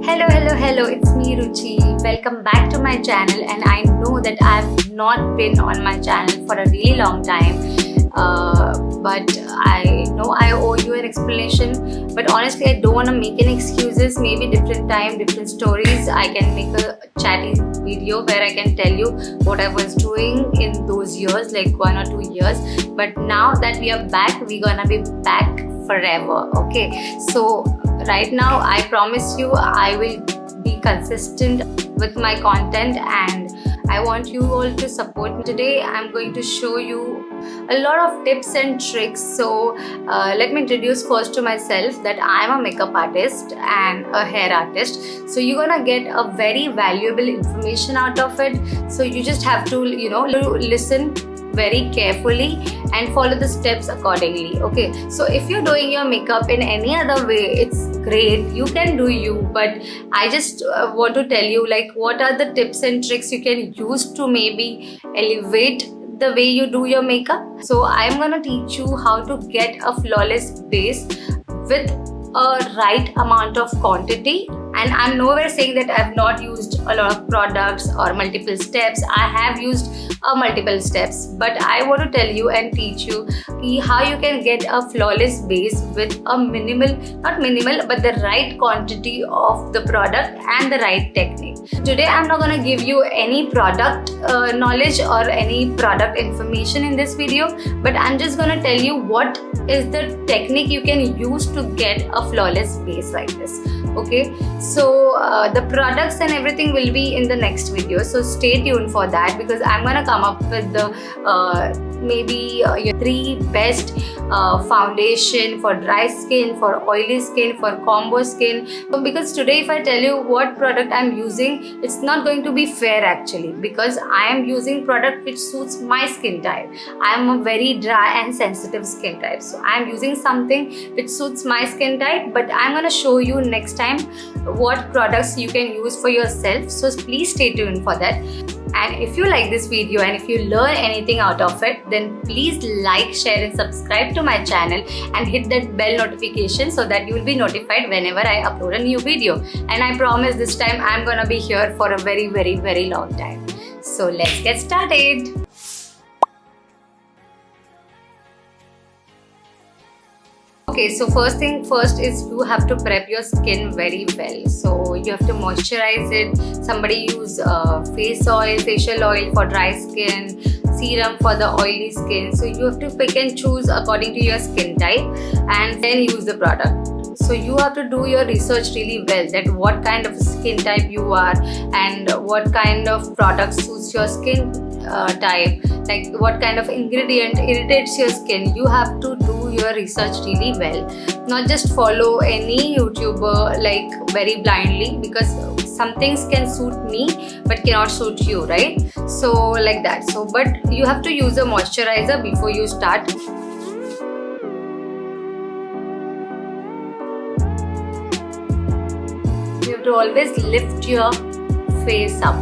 Hello, it's me Ruchi. Welcome back to my channel, and I know that I've not been on my channel for a really long time, but I know I owe you an explanation. But honestly, I don't want to make any excuses. Maybe different time, different stories. I can make a chatty video where I can tell you what I was doing in those years, like 1 or 2 years. But now that we are back, we're gonna be back forever. Okay, so right now I promise you I will be consistent with my content, and I want you all to support me. Today I'm going to show you a lot of tips and tricks. So let me introduce first to myself that I'm a makeup artist and a hair artist. So you're gonna get a very valuable information out of it. So you just have to listen very carefully and follow the steps accordingly. Okay, so if you're doing your makeup in any other way, it's great, you can do you, but I just want to tell you like what are the tips and tricks you can use to maybe elevate the way you do your makeup. So I'm gonna teach you how to get a flawless base with a right amount of quantity. And I'm nowhere saying that I've not used a lot of products or multiple steps. I have used multiple steps, but I want to tell you and teach you how you can get a flawless base with a not minimal, but the right quantity of the product and the right technique. Today I'm not going to give you any product knowledge or any product information in this video, but I'm just going to tell you what is the technique you can use to get a flawless base like this. Okay, so the products and everything will be in the next video, so stay tuned for that, because I'm gonna come up with the maybe your 3 best foundation for dry skin, for oily skin, for combo skin. Because today if I tell you what product I'm using, it's not going to be fair actually, because I am using product which suits my skin type. I am a very dry and sensitive skin type, so I am using something which suits my skin type, but I'm gonna show you next time what products you can use for yourself. So please stay tuned for that. And if you like this video and if you learn anything out of it, then please like, share and subscribe to my channel and hit that bell notification so that you will be notified whenever I upload a new video. And I promise this time I'm gonna be here for a very long time. So let's get started. Okay, so first thing first is you have to prep your skin very well. So you have to moisturize it. Somebody use face oil, facial oil for dry skin, serum for the oily skin. So you have to pick and choose according to your skin type and then use the product. So you have to do your research really well, that what kind of skin type you are and what kind of product suits your skin type, like what kind of ingredient irritates your skin. You have to do your research really well, not just follow any YouTuber like very blindly, because some things can suit me but cannot suit you, right? So like that. So but you have to use a moisturizer before you start. You have to always lift your face up.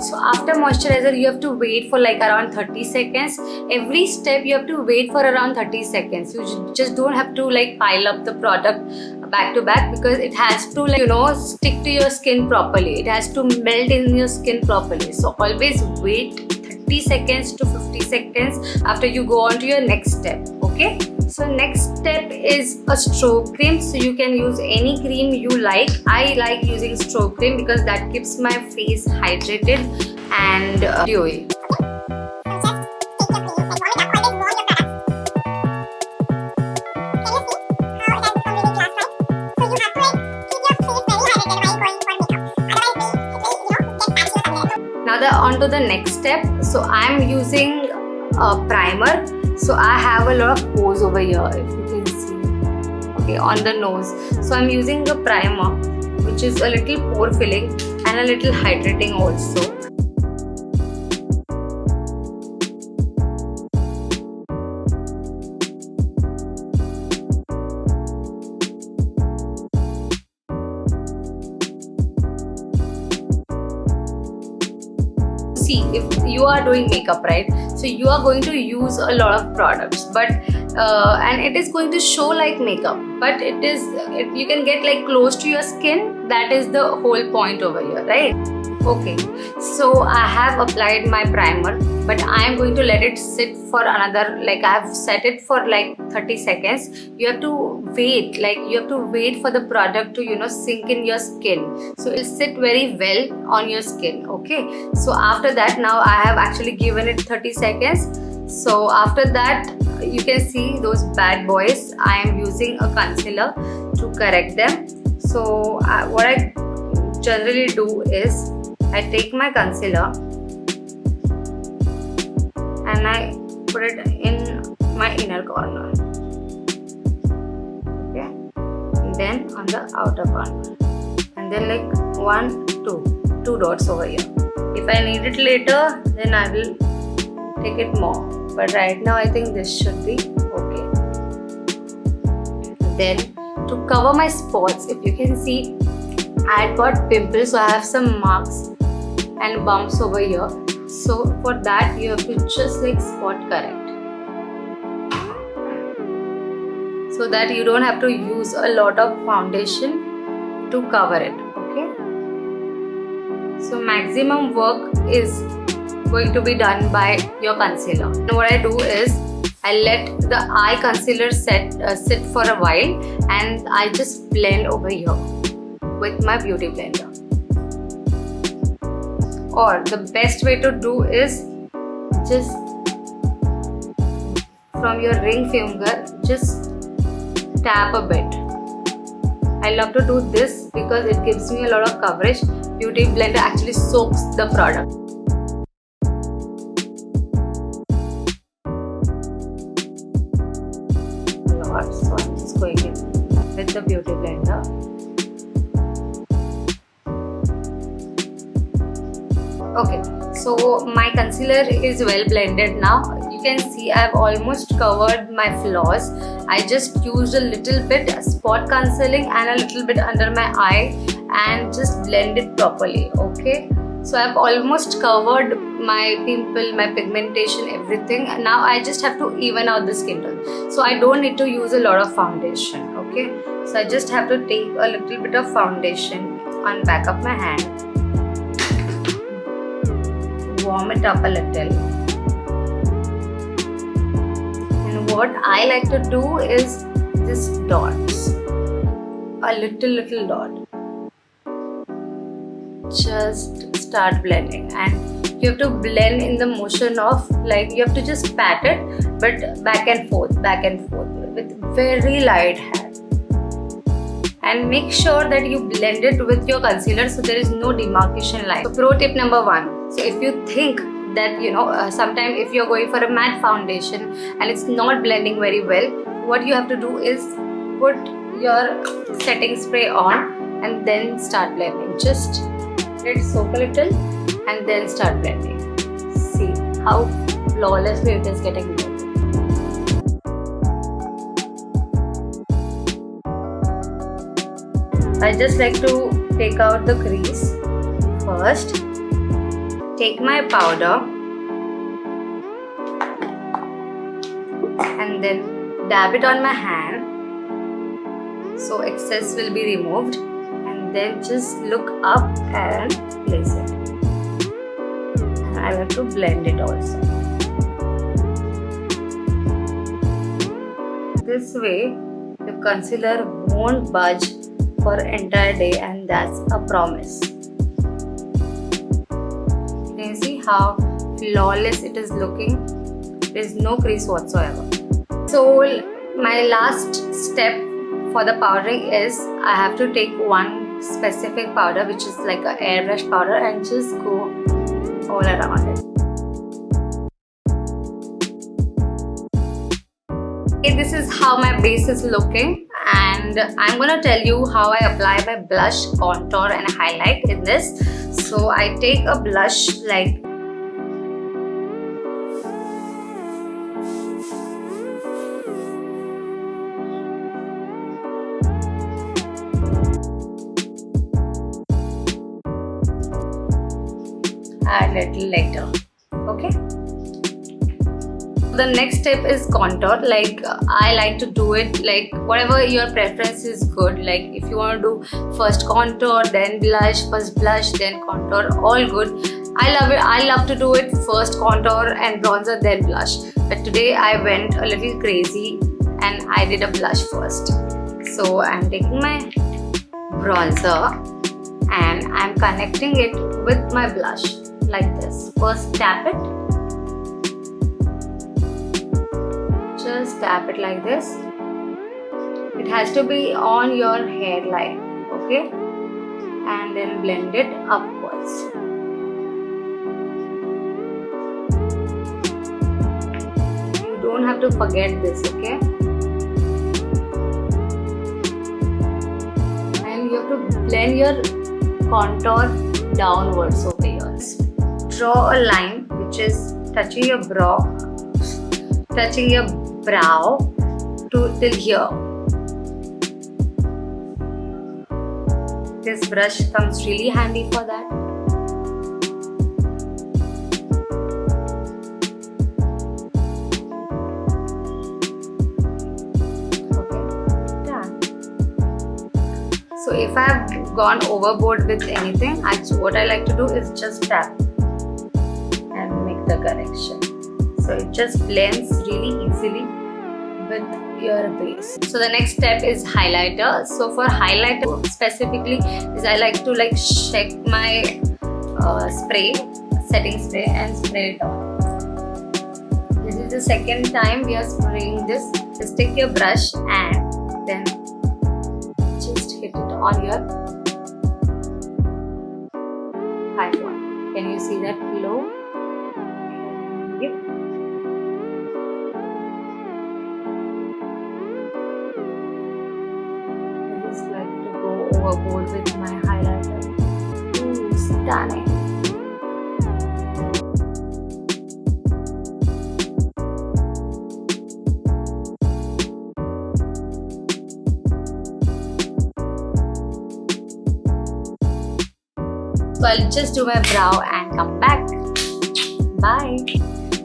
So after moisturizer, you have to wait for like around 30 seconds. Every step you have to wait for around 30 seconds. You just don't have to like pile up the product back to back, because it has to stick to your skin properly. It has to melt in your skin properly. So always wait 30 seconds to 50 seconds after you go on to your next step. Okay, so next step is a stroke cream. So you can use any cream you like. I like using stroke cream because that keeps my face hydrated and dewy. Now on to the next step. So I'm using a primer. So I have a lot of pores over here, if you can see, okay, on the nose. So I'm using a primer which is a little pore filling and a little hydrating also. See, if you are doing makeup, right, so you are going to use a lot of products, but and it is going to show like makeup, but you can get like close to your skin. That is the whole point over here, right? Okay, so I have applied my primer, but I am going to let it sit for another, like I have set it for like 30 seconds. You have to wait, like you have to wait for the product to sink in your skin, so it will sit very well on your skin. Okay, so after that, now I have actually given it 30 seconds. So after that, you can see those bad boys. I am using a concealer to correct them. So what I generally do is I take my concealer and I put it in my inner corner, okay, and then on the outer corner, and then like two dots over here. If I need it later, then I will take it more, but right now I think this should be okay. Then to cover my spots, if you can see, I had got pimples, so I have some marks and bumps over here. So for that, you have to just like spot correct, so that you don't have to use a lot of foundation to cover it. Okay, so maximum work is going to be done by your concealer. And what I do is I let the eye concealer sit for a while, and I just blend over here with my beauty blender. Or the best way to do is just from your ring finger, just tap a bit. I love to do this because it gives me a lot of coverage. Beauty blender actually soaks the product. So I'm just going in with the beauty blender. Okay, so my concealer is well blended now. You can see I've almost covered my flaws. I just used a little bit spot concealing and a little bit under my eye and just blend it properly. Okay, so I've almost covered my pimple, my pigmentation, everything. Now I just have to even out the skin tone, so I don't need to use a lot of foundation. Okay, so I just have to take a little bit of foundation on back of my hand, warm it up a little, and what I like to do is just dots, a little dot. Just start blending, and you have to blend in the motion of, like, you have to just pat it, but back and forth with very light hand, and make sure that you blend it with your concealer so there is no demarcation line. So pro tip number 1, so if you think that sometimes if you're going for a matte foundation and it's not blending very well, what you have to do is put your setting spray on and then start blending. Just let it soak a little and then start blending. See how flawlessly it is getting blended. I just like to take out the crease first. Take my powder and then dab it on my hand so excess will be removed, and then just look up and place it. And I have to blend it also. This way the concealer won't budge for entire day, and that's a promise. Can you see how flawless it is looking? There is no crease whatsoever. So my last step for the powdering is I have to take one specific powder, which is like an airbrush powder, and just go all around it. Okay, this is how my base is looking, and I'm gonna tell you how I apply my blush, contour and highlight in this. So I take a blush like add little later. Okay, the next step is contour. Like I like to do it like whatever your preference is good. Like if you want to do first contour, then blush, first blush, then contour, all good. I love it. I love to do it first contour and bronzer, then blush. But today I went a little crazy and I did a blush first. So I'm taking my bronzer and I'm connecting it with my blush like this. First tap it. Just tap it like this. It has to be on your hairline, okay? And then blend it upwards. You don't have to forget this, okay? And you have to blend your contour downwards over here. Draw a line which is touching your brow to till here. This brush comes really handy for that. Okay, done. So if I have gone overboard with anything, what I like to do is just tap and make the correction. So it just blends really easily with your base. So the next step is highlighter. So for highlighter specifically is I like to shake my setting spray and spray it on. This is the second time we are spraying this. Just take your brush and then just hit it on your high point. Can you see that below? Yep. I just like to go overboard with my highlighter. Ooh, stunning. So I'll just do my brow and come back. Bye.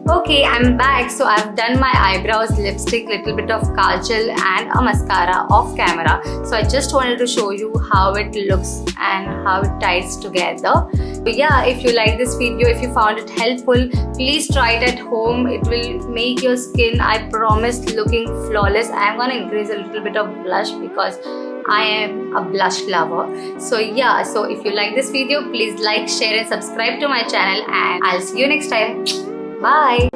Okay, I'm back. So I've done my eyebrows, lipstick, little bit of kajal and a mascara off camera. So I just wanted to show you how it looks and how it ties together. So yeah, if you like this video, if you found it helpful, please try it at home. It will make your skin, I promise, looking flawless. I'm gonna increase a little bit of blush because I am a blush lover. So yeah, so if you like this video, please like, share and subscribe to my channel, and I'll see you next time. Bye.